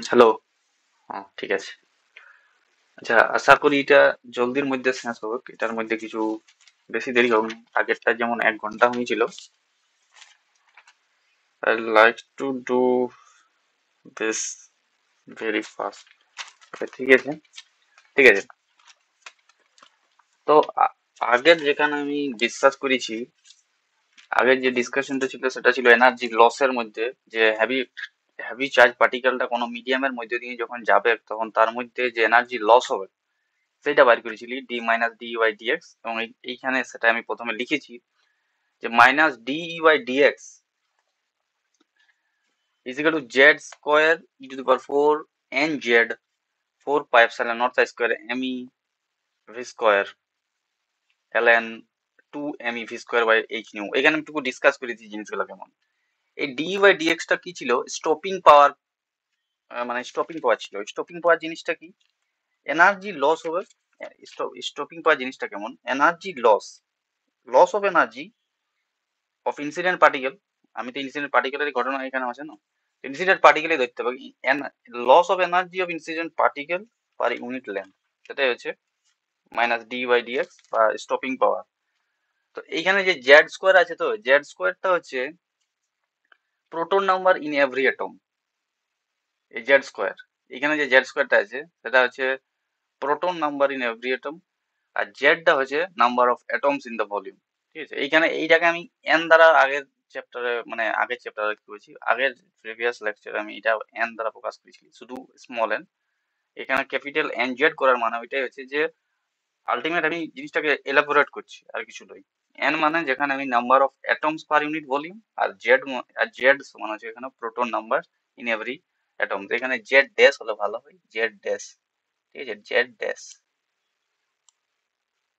Hello. ঠিক আছে। আচ্ছা, আশা করি এটা জলদির মধ্যে শেষ হবে। এটার মধ্যে কিছু বেশি দেরি হবে না। আগেরটা যেমন 1 ঘন্টা হয়েছিল। I like to do this very fast. ঠিক আছে, ঠিক আছে। তো আগের যেখানে আমি ডিসকাস করেছি, আগের যে ডিসকাশনটা ছিল সেটা ছিল এনার্জি লসের মধ্যে, যে হেভি হেভি চার্জ পার্টিকেলটা কোনো মিডিয়ামের মধ্যে দিয়ে যখন যাবে তখন তার মধ্যে যে এনার্জি লস হবে সেটা বার করেছিলি D minus D by D X, এবং এইখানে সেটা আমি প্রথমে লিখেছি যে minus D by D X is equal to z square e to the power 4 n z 4 pi epsilon naught square me v square ln 2 me v square by h nu। এখানে একটু discuss করেছি জিনিসগুলো কেমন। এই ডি বাই ডিএক্স টা কি ছিল? Stopping পাওয়ার, মানে স্টপিং পাওয়ার ছিল। স্টপিং পাওয়ার জিনিসটা কি? এনার্জি লস হবে। স্টপিং পাওয়ার জিনিসটা কেমন? Energy loss, loss of energy of incident particle. আমি তো ইনসিডেন্ট পার্টিকেলের ঘটনা এখানে আছে না, ইনসিডেন্ট পার্টিকেলে ধরতে পারি। Loss of energy of incident particle per unit length, সেটাই হচ্ছে মাইনাস ডি বাই ডিএক্স বা স্টপিং পাওয়ার। তো এইখানে যে জেড স্কোয়ার আছে, তো জেড স্কোয়ারটা হচ্ছে proton number in every atom. এই জেড স্কোয়ার, এখানে যে জেড স্কোয়ারটা আছে সেটা হচ্ছে proton number in every atom, আর জেডটা হচ্ছে number of atoms in the volume. ঠিক আছে, এইখানে এইটাকে আমি এন দ্বারা আগের চ্যাপ্টারে, মানে আগের চ্যাপ্টারে কি বলছি, আগের প্রিভিয়াস লেকচারে আমি এটা এন দ্বারা প্রকাশ করেছি, শুধু স্মল এন। এখানে ক্যাপিটাল এন জেড করার মানে ওইটাই হচ্ছে যে আলটিমেট আমি জিনিসটাকে এলাবোরেট করছি, আর কিছু নয়। এন মানে যেখানে আমি number of atoms per unit volume, আর জেড সমান হচ্ছে এখানে proton number in every atom. এখানে জেড ড্যাশ হলে ভালো হয়, জেড ড্যাশ। ঠিক আছে, জেড ড্যাশ।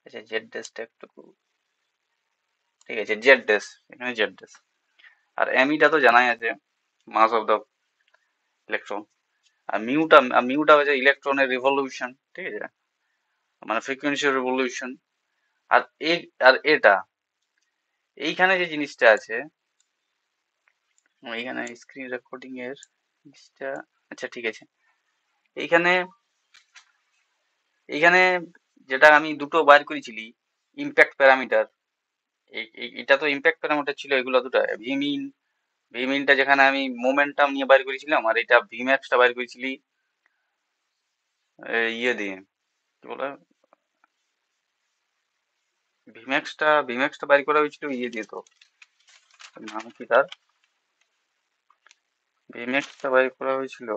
আচ্ছা, জেড ড্যাশটা একটু, ঠিক আছে, জেড ড্যাশ, এখানে জেড ড্যাশ। আর এমইটা তো জানাই আছে, মাস অফ দ্য ইলেকট্রন। আর মিউটা হচ্ছে ইলেকট্রনের রিভলিউশন। ঠিক আছে, মানে ফ্রিকোয়েন্সি রিভলিউশন। আর এই, আর এটা এইখানে যে জিনিসটা আছে, এইখানে স্ক্রিন রেকর্ডিং এর জিনিসটা, আচ্ছা ঠিক আছে। এইখানে এইখানে যেটা আমি দুটো বার করেছিলি ইম্প্যাক্ট প্যারামিটার, এটা তো ইম্প্যাক্ট প্যারামিটার ছিল এগুলো দুটো। ভিমিন, ভিমিনটা যেখানে আমি মোমেন্টাম নিয়ে বাইর করেছিলাম, আর এটা ভিম্যাক্সটা বাইর করেছিলি ইয়ে দিয়ে, কি বলে, ভিম্যাক্সটা বাইর করা হয়েছিল ইয়ে দিয়ে, তো নাম কি তার, ভিম্যাক্সটা বাইর করা হয়েছিল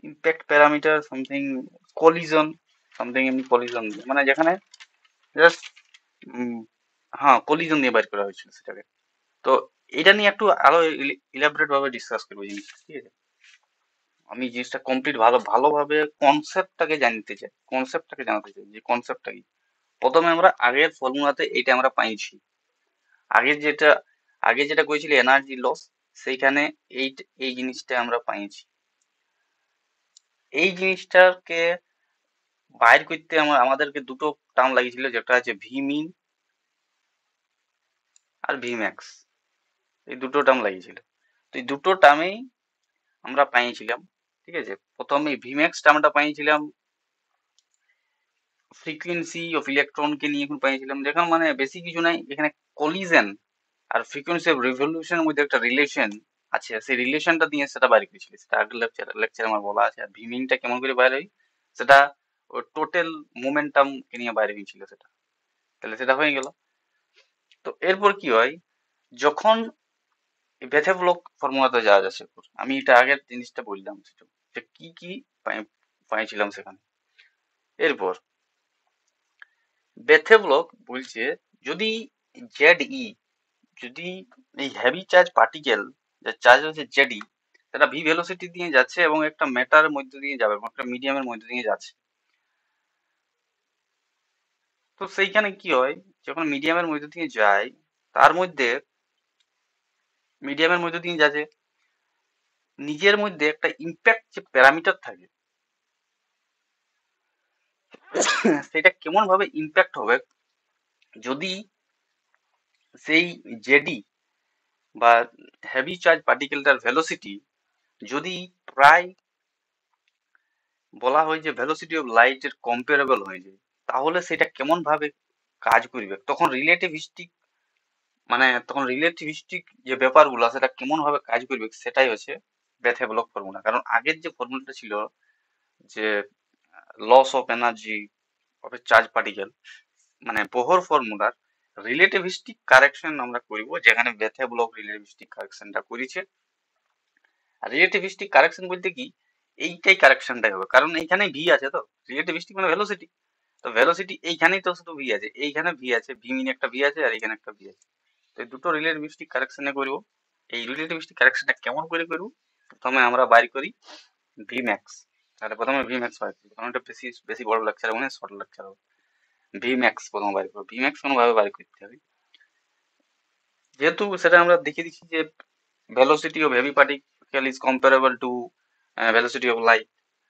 impact parameter something collision, something এমনি কলিজন, মানে যেখানে জাস্ট, হ্যাঁ কলিজন দিয়ে বাইর করা হয়েছিল সেটাকে। তো এটা নিয়ে একটু আরো ইলাবোরেট ভাবে ডিসকাস করবো জিনিসটা, ঠিক আছে। আমি জিনিসটা কমপ্লিট ভালোভাবে কনসেপ্টটাকে জানতে চাই, কনসেপ্টটাকে জানাতে চাই যে কনসেপ্টটা কি। প্রথমে আমরা আগের ফর্মুলাতে এইটা আমরা পাইছি, আগের যেটা, আগে যেটা করেছিল এনার্জি লস, সেইখানে এই এই জিনিসটা আমরা পাইছি। এই জিনিসটাকে বাইর করতে আমাদেরকে দুটো টার্ম লাগিয়েছিল, যেটা আছে ভি মিন আর ভি ম্যাক্স। এই দুটো টার্ম লাগিয়েছিল। তো এই দুটো টার্মেই আমরা পাইছিলাম। ঠিক আছে, প্রথমে ভি ম্যাক্স টার্মটা পাইছিলাম ফ্রিকোয়েন্সি অফ ইলেকট্রনকে নিয়ে এখন পাইছিলাম, যেখানে মানে বেশি কিছু নাই, এখানে কলিজেন আর ফ্রিকোয়েন্সি অফ রিভলিউশনের মধ্যে একটা রিলেশন আছে, সেই রিলেশনটা দিয়ে সেটা বাইর করেছিল, সেটা আগের লেকচার আমার বলা আছে। আর ভিমিংটা কেমন করে বাইর হয় সেটা টোটাল মোমেন্টাম কে নিয়ে বাইরে হয়েছিল সেটা। তাহলে সেটা হয়ে গেল। তো এরপর কি হয়, যখন বেথেভলক ফর্মুলাতে যাওয়া যাচ্ছে, আমি এটা আগের জিনিসটা বললাম সেটা, যে কি কি পাইছিলাম সেখানে। এরপর বেথেভলক বলছে যদি জেড ই, যদি এই হেভি চার্জ পার্টিকেল, যার চার্জ হচ্ছে জেডি, সেটা ভি ভেলোসিটি দিয়ে যাচ্ছে এবং একটা ম্যাটারের মধ্যে দিয়ে যাবে, একটা মিডিয়ামের মধ্যে দিয়ে যাচ্ছে। তো সেইখানে কি হয়, যখন মিডিয়ামের মধ্যে দিয়ে যায়, তার মধ্যে মিডিয়ামের মধ্যে দিয়ে যাচ্ছে, নিজের মধ্যে একটা ইম্প্যাক্ট যে প্যারামিটার থাকে, সেটা কেমন ভাবে ইম্প্যাক্ট হবে যদি সেই জেডি বা হেভি চার্জ পার্টিকেলটার ভেলোসিটি যদি প্রায় বলা হয় যে ভেলোসিটি অফ লাইটের কম্পারেবল হয়ে যায়, তাহলে সেটা কেমন ভাবে কাজ করবে, তখন রিলেটিভিস্টিক যে ব্যাপারগুলো সেটা কেমন ভাবে কাজ করবে, সেটাই হচ্ছে বেথ-হেভলক ফর্মুলা। কারণ আগের যে ফর্মুলাটা ছিল যে loss of energy of a charge particle, মানে বোহর ফর্মুলার রিলেটিভিস্টিক কারেকশন আমরা করব, যেখানে বেথ-হেভলক রিলেটিভিস্টিক কারেকশনটা করেছে। আর রিলেটিভিস্টিক কারেকশন বলতে কি, এইটাই কারেকশনটাই হবে, কারণ এইখানে ভি আছে। তো রিলেটিভিস্টিক মানে ভেলোসিটি, তো ভেলোসিটি এইখানেই তো শুধু ভি আছে, এইখানে ভি আছে, ভি মিন একটা ভি আছে, আর এইখানে একটা ভি আছে। তো এই দুটো রিলেটিভিস্টিক কারেকশনে করব। এই রিলেটিভিস্টিক কারেকশনটা কেমন করে করব, প্রথমে আমরা বাইর করি ভি ম্যাক্স। তাহলে প্রথমে ভি ম্যাক্স বাইর করি, কারণ এটা বেশি বেশি বড় লেকচার হবে না, শর্ট লেকচার হবে। ভি ম্যাক্স প্রথমে বাইর করবো। ভি ম্যাক্স কোনোভাবে বাইর করতে হবে, যেহেতু সেটা আমরা দেখে দিচ্ছি যে velocity of heavy particle is comparable two velocity of light.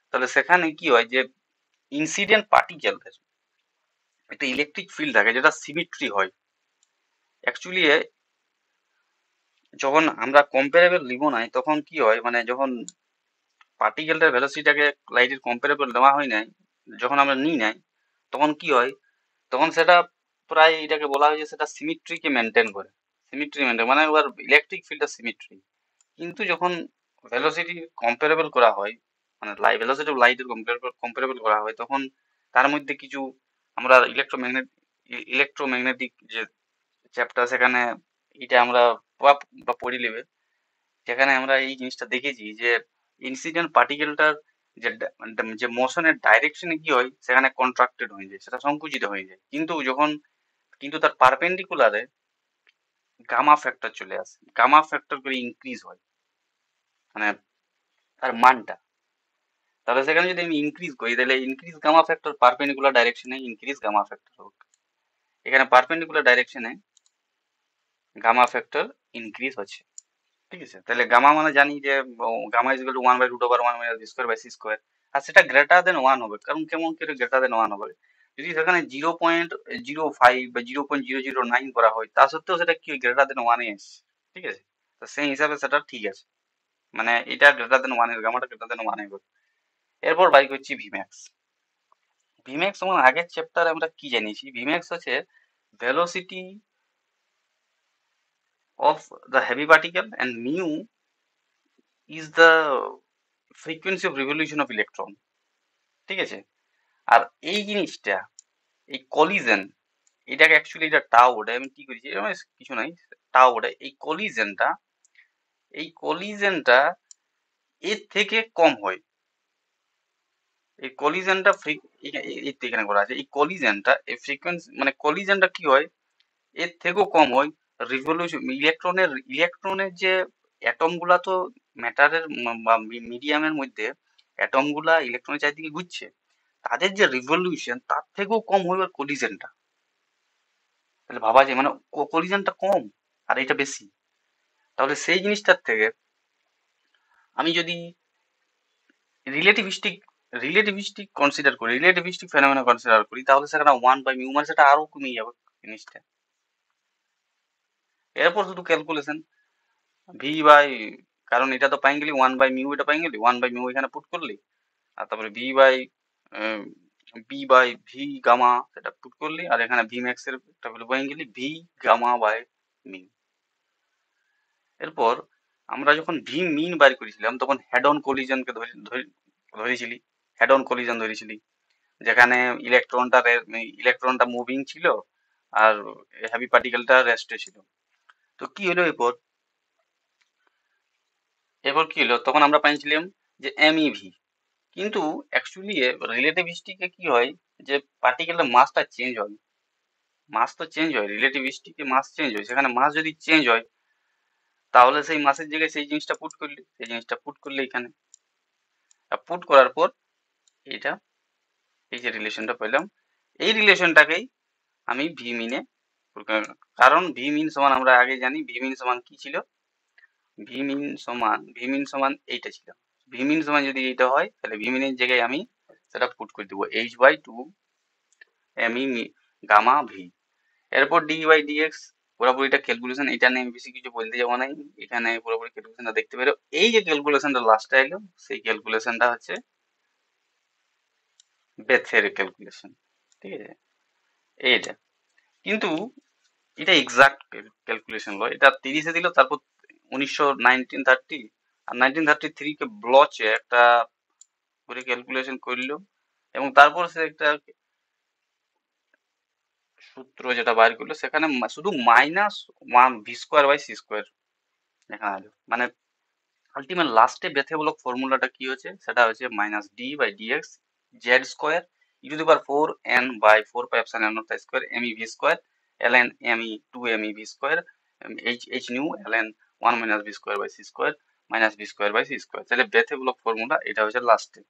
তাহলে সেখানে কি হয় যে ইনসিডেন্ট পার্টিকেল একটা ইলেকট্রিক ফিল্ড থাকে যেটা সিমেট্রি হয়। অ্যাকচুয়ালি যখন আমরা কম্পারেবল নিব নাই, তখন কি হয়, মানে যখন পার্টিকেলটার ভেলোসিটিটাকে লাইটের কম্পারেবল নেওয়া হয় নাই, যখন আমরা নিই নাই, তখন কি হয়, তখন সেটা প্রায় এটাকে বলা হয় যে সেটা সিমেট্রিকে মেনটেন করে। সিমেট্রি মেনটেন মানে ওর ইলেকট্রিক ফিল্ডটা সিমেট্রি। কিন্তু যখন ভেলোসিটি কম্পারেবল করা হয়, মানে ভেলোসিটি অফ লাইটের কম্পারেবল করা হয়, তখন তার মধ্যে কিছু আমরা ইলেকট্রোম্যাগনেটিক যে চ্যাপ্টার, সেখানে এটা আমরা পড়ি নেবে, যেখানে আমরা এই জিনিসটা দেখেছি যে ইনসিডেন্ট পার্টিকেলটার যে মোশনের ডাইরেকশনে কি হয়, সেখানে কন্ট্রাক্টেড হয়ে যায়, সেটা সংকুচিত হয়ে যায়। কিন্তু তার পারপেন্ডিকুলারে গামা ফ্যাক্টর চলে আসে, গামা ফ্যাক্টর করে ইনক্রিজ হয়, মানে তার মানটা। তাহলে সেখানে যদি আমি ইনক্রিজ করি, তাহলে ইনক্রিজ গামা ফ্যাক্টর পারপেন্ডিকুলার ডাইরেকশনে ইনক্রিজ গামা ফ্যাক্টর হোক, এখানে পারপেন্ডিকুলার ডাইরেকশনে গামা ফ্যাক্টর ইনক্রিজ হচ্ছে। ঠিক আছে, তাহলে গামা মানে জানি যে gamma is equal to 1/√1 minus V square by C square. আর সেটা গ্রেটার দেন 1 হবে, কারণ কেমন করে গ্রেটার দেন 1 হবে, যদি সেখানে 0.05 বা 0.009 করা হয়, তা সত্ত্বেও সেটা কি গ্রেটার দেন 1 এ আসছে। ঠিক আছে, তো সেই হিসাবে সেটা ঠিক আছে, মানে এটা গ্রেটার দেন 1 এর, গামাটা গ্রেটার দেন 1 হবে। এরপর বাই করছি ভিম্যাক্স। ভিম্যাক্স সমান আগের চ্যাপ্টারে আমরা কি জানিয়েছি, ভিম্যাক্স হচ্ছে velocity of the heavy particle and mu is the frequency of revolution of electron. ঠিক আছে, আর এই জিনিসটা, এই কলিজেন, এটাকে অ্যাকচুয়ালি এটা টাও ওটা আমি কি করেছি, কিছু নাই, টাও ওটা এই কলিজেনটা এর থেকে কম হয়। এই কলিজেনটা এখানে করা আছে, এই কলিজেনটা এই ফ্রিকোয়েন্সি, মানে কলিজেনটা কি হয়, এর থেকেও কম হয় রিভলিউশন ইলেকট্রনের যে অ্যাটম গুলা, তো ম্যাটারের বা মিডিয়ামের মধ্যে অ্যাটম গুলা ইলেকট্রনের চারিদিকে ঘুরছে, তাদের যে রিভলিউশন তার থেকেও কম হবে কলিজেনটা। তাহলে ভাবা যায়, মানে কলিজেনটা কম আর এটা বেশি। তাহলে সেই জিনিসটার থেকে আমি যদি রিলেটিভিস্টিক রিলেটিভিস্টিক ফেনোমেনা কনসিডার করি, তাহলে সেখানে 1/μ, মানে সেটা আরো কমে যাবে জিনিসটা। এরপর শুধু ক্যালকুলেশন ভি বাই, কারণ এটা তো পাই গেলি 1/μ, এটা পাই গেলি 1/μ এখানে পুট করলি, আর তারপরে বি বাই ভি গামা সেটা পুট করলি, আর এখানে ভি ম্যাক্স এর একটা ভ্যালু পাই গেলি ভি গামা বাই মিউ। এরপর আমরা যখন ভি মিন বাইর করেছিলাম, তখন হেড অন কলিজনকে ধরেছিলি, হেড অন কলিজন ধরেছিলি, যেখানে ইলেকট্রনটা মুভিং ছিল আর হেভি পার্টিকেলটা রেস্টে ছিল। তো কি হলো এরপর, কি হলো, তখন আমরা পাইছিলাম যে এম ই ভি। কিন্তু অ্যাকচুয়ালি রিলেটিভিস্টিকে কি হয়, যে পার্টিকেলের মাসটা চেঞ্জ হয়, মাস তো চেঞ্জ হয়, রিলেটিভিস্টিকে মাস চেঞ্জ হয়, সেখানে মাস যদি চেঞ্জ হয়, তাহলে সেই মাসের জায়গায় সেই জিনিসটা পুট করলে এখানে পুট করার পর এটা, এই যে রিলেশনটা পেলাম, এই রিলেশনটাকেই আমি ভি মিনে, কারণ ভি মিন সমান আমরা আগে জানি ভি মিন সমান কি ছিল, ভি মিন সমান এইটা ছিল। ভি মিন সমান যদি এইটা হয়, তাহলে ভি মিনের জায়গায় আমি সেটা পুট করে দেবো H/2 M E gamma V. এরপর ডি বাই ডিএক্স পুরোপুরি এটা ক্যালকুলেশন, এটা নিয়ে বেশি কিছু বলতে যাবো না, এখানে পুরোপুরি ক্যালকুলেশনটা দেখতে পেরো। এই যে ক্যালকুলেশনটা লাস্টে এলো, সেই ক্যালকুলেশনটা হচ্ছে বেথের ক্যালকুলেশন, ঠিক আছে, এইটা। কিন্তু এটা এক্সাক্ট ক্যালকুলেশন লয়, এটা 30-এ দিল, তারপর 1930 আর 1933 কে ব্লচে একটা করে ক্যালকুলেশন করলো, এবং তারপর সে একটা সূত্র যেটা বাইর করলো, সেখানে শুধু -1 v² / c² দেখা গেল। মানে আলটিমেট লাস্টে বেথেবলক ফর্মুলাটা কি হচ্ছে, সেটা হচ্ছে -d/dx z² e⁴n/4πε0² mE v² ln me 2me v² h nu ln 1 - v²/c² v²/c²। তাহলে বেথেবলক ফর্মুলা এটা হচ্ছে লাস্টে।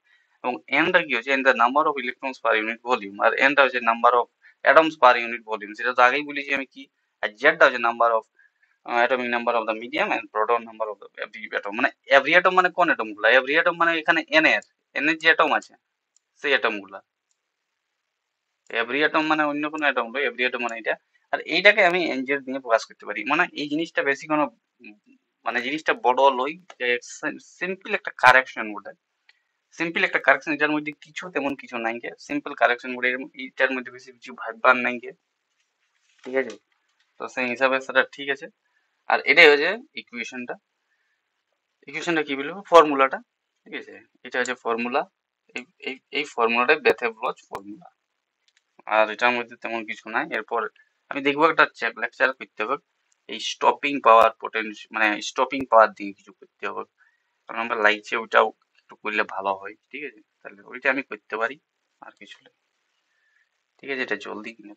এবং এনটা কি হচ্ছে, N the number of electrons per unit volume, আর এনটা হচ্ছে number of atoms per unit volume, সেটা তো আগেই বলেছি আমি কি। আর জেডটা হচ্ছে number of atomic number of the medium and proton number of the every atom. মানে এভরি অ্যাটম মানে কোন অ্যাটম গুলা, এভরি অ্যাটম মানে এখানে এন এর যে অ্যাটম আছে সেই অ্যাটম গুলা, এভরি অ্যাটম মানে অন্য কোনো অ্যাটম নয়, এভরি অ্যাটম মানে এটা। আর এইটাকে আমি এনজেড দিয়ে প্রকাশ করতে পারি। মানে এই জিনিসটা বেশি কোনো মানে জিনিসটা বড় লই, সিম্পল একটা কারেকশন বটে, সিম্পল একটা কারেকশন, এটার মধ্যে কিছু তেমন কিছু নাই গে, সিম্পল কারেকশন বটে, এটার মধ্যে বেশি কিছু ভাববার নাই গে, ঠিক আছে। তো সেই হিসাবে সেটা ঠিক আছে। আর এটাই হচ্ছে ইকুয়েশনটা। ইকুয়েশনটা কি বলবো, ফর্মুলাটা, ঠিক আছে, এটা হচ্ছে ফর্মুলা। এই ফর্মুলাটাই বেথেভলজ ফর্মুলা, আর এটার মধ্যে তেমন কিছু নাই। এরপর আমি দেখবো একটা লেকচার করতে হবে এই স্টপিং পাওয়ার পোটেনশিয়াল, মানে স্টপিং পাওয়ার দিয়ে কিছু করতে হবে, কারণ আমরা লাগছে ওইটাও একটু করলে ভালো হয়, ঠিক আছে। তাহলে ওইটা আমি করতে পারি, আর কিছু না, ঠিক আছে, এটা জলদি কিনে